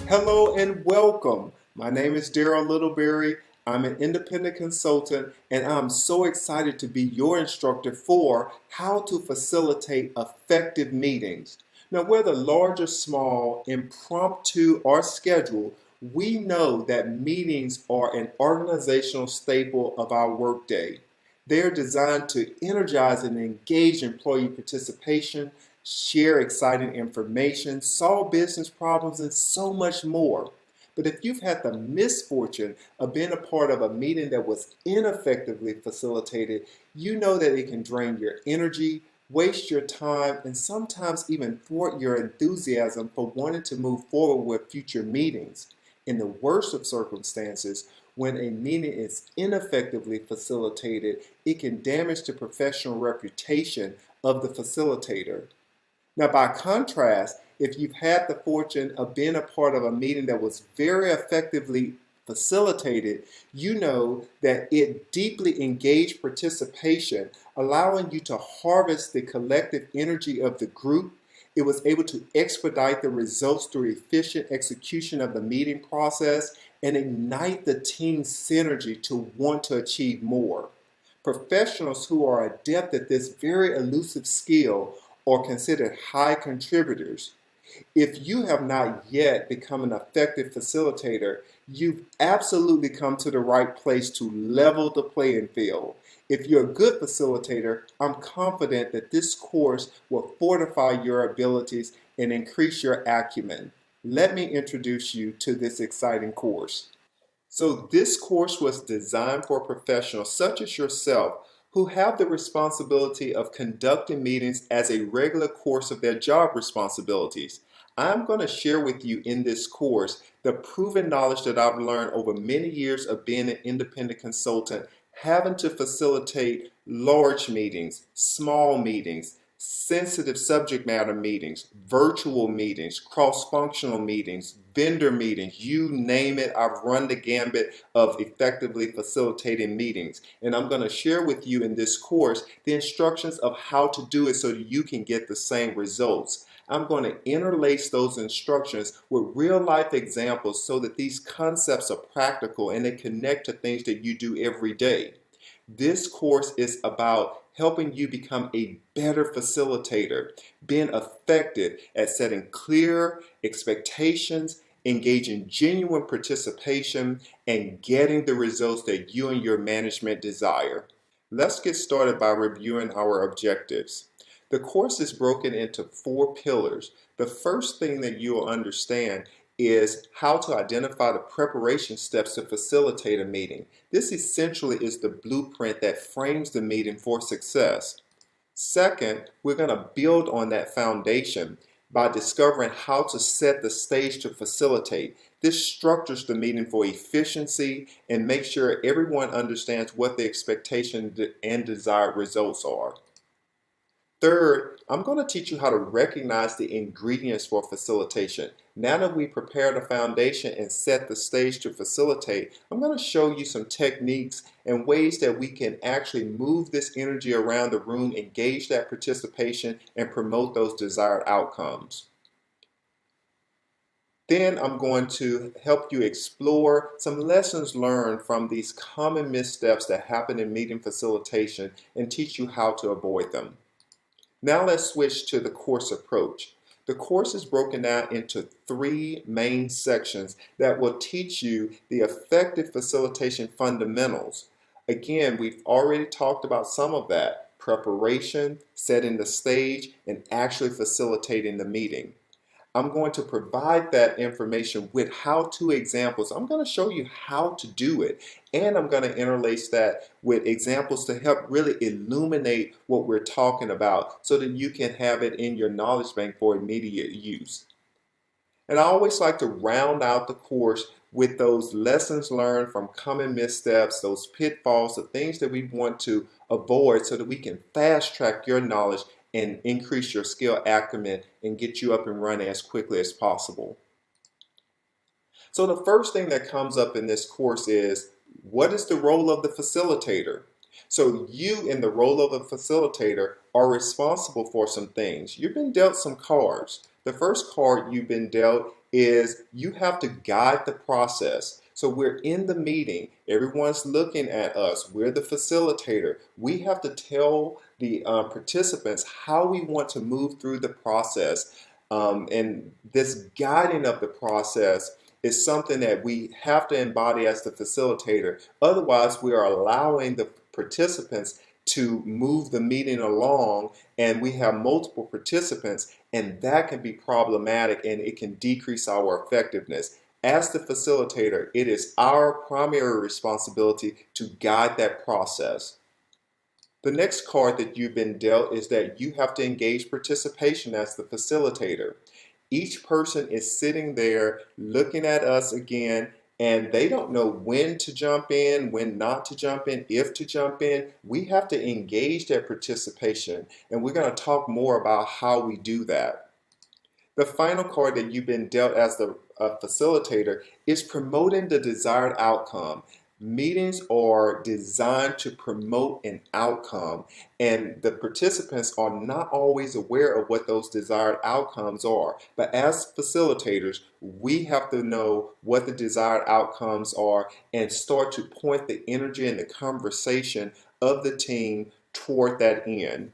Hello and welcome. My name is Daryl Littleberry. I'm an independent consultant and I'm so excited to be your instructor for how to facilitate effective meetings. Now, whether large or small, impromptu or scheduled, we know that meetings are an organizational staple of our workday. They're designed to energize and engage employee participation, share exciting information, solve business problems, and so much more. But if you've had the misfortune of being a part of a meeting that was ineffectively facilitated, you know that it can drain your energy, waste your time, and sometimes even thwart your enthusiasm for wanting to move forward with future meetings. In the worst of circumstances, when a meeting is ineffectively facilitated, it can damage the professional reputation of the facilitator. Now, by contrast, if you've had the fortune of being a part of a meeting that was very effectively facilitated, you know that it deeply engaged participation, allowing you to harvest the collective energy of the group. It was able to expedite the results through efficient execution of the meeting process and ignite the team's synergy to want to achieve more. Professionals who are adept at this very elusive skill are considered high contributors. If you have not yet become an effective facilitator, you've absolutely come to the right place to level the playing field. If you're a good facilitator, I'm confident that this course will fortify your abilities and increase your acumen. Let me introduce you to this exciting course. So this course was designed for professionals such as yourself who have the responsibility of conducting meetings as a regular course of their job responsibilities. I'm going to share with you in this course the proven knowledge that I've learned over many years of being an independent consultant, having to facilitate large meetings, small meetings, sensitive subject matter meetings, virtual meetings, cross-functional meetings, vendor meetings, you name it. I've run the gambit of effectively facilitating meetings. And I'm going to share with you in this course the instructions of how to do it so that you can get the same results. I'm going to interlace those instructions with real life examples so that these concepts are practical and they connect to things that you do every day. This course is about helping you become a better facilitator, being effective at setting clear expectations, engaging genuine participation, and getting the results that you and your management desire. Let's get started by reviewing our objectives. The course is broken into 4 pillars. The first thing that you will understand is how to identify the preparation steps to facilitate a meeting. This essentially is the blueprint that frames the meeting for success. Second, we're going to build on that foundation by discovering how to set the stage to facilitate. This structures the meeting for efficiency and makes sure everyone understands what the expectation and desired results are. Third, I'm going to teach you how to recognize the ingredients for facilitation. Now that we prepare the foundation and set the stage to facilitate, I'm going to show you some techniques and ways that we can actually move this energy around the room, engage that participation, and promote those desired outcomes. Then I'm going to help you explore some lessons learned from these common missteps that happen in meeting facilitation and teach you how to avoid them. Now let's switch to the course approach. The course is broken down into 3 main sections that will teach you the effective facilitation fundamentals. Again, we've already talked about some of that: preparation, setting the stage, and actually facilitating the meeting. I'm going to provide that information with how-to examples. I'm going to show you how to do it, and I'm going to interlace that with examples to help really illuminate what we're talking about so that you can have it in your knowledge bank for immediate use. And I always like to round out the course with those lessons learned from common missteps, those pitfalls, the things that we want to avoid so that we can fast track your knowledge and increase your skill acumen and get you up and running as quickly as possible. So the first thing that comes up in this course is, what is the role of the facilitator? So you, in the role of a facilitator, are responsible for some things. You've been dealt some cards. The first card you've been dealt is you have to guide the process. So we're in the meeting, everyone's looking at us, we're the facilitator. We have to tell the participants how we want to move through the process. And this guiding of the process is something that we have to embody as the facilitator. Otherwise, we are allowing the participants to move the meeting along, and we have multiple participants, and that can be problematic and it can decrease our effectiveness. As the facilitator, it is our primary responsibility to guide that process. The next card that you've been dealt is that you have to engage participation as the facilitator. Each person is sitting there looking at us again, and they don't know when to jump in, when not to jump in, if to jump in. We have to engage their participation, and we're going to talk more about how we do that. The final card that you've been dealt as the facilitator is promoting the desired outcome. Meetings are designed to promote an outcome, and the participants are not always aware of what those desired outcomes are. But as facilitators, we have to know what the desired outcomes are and start to point the energy and the conversation of the team toward that end.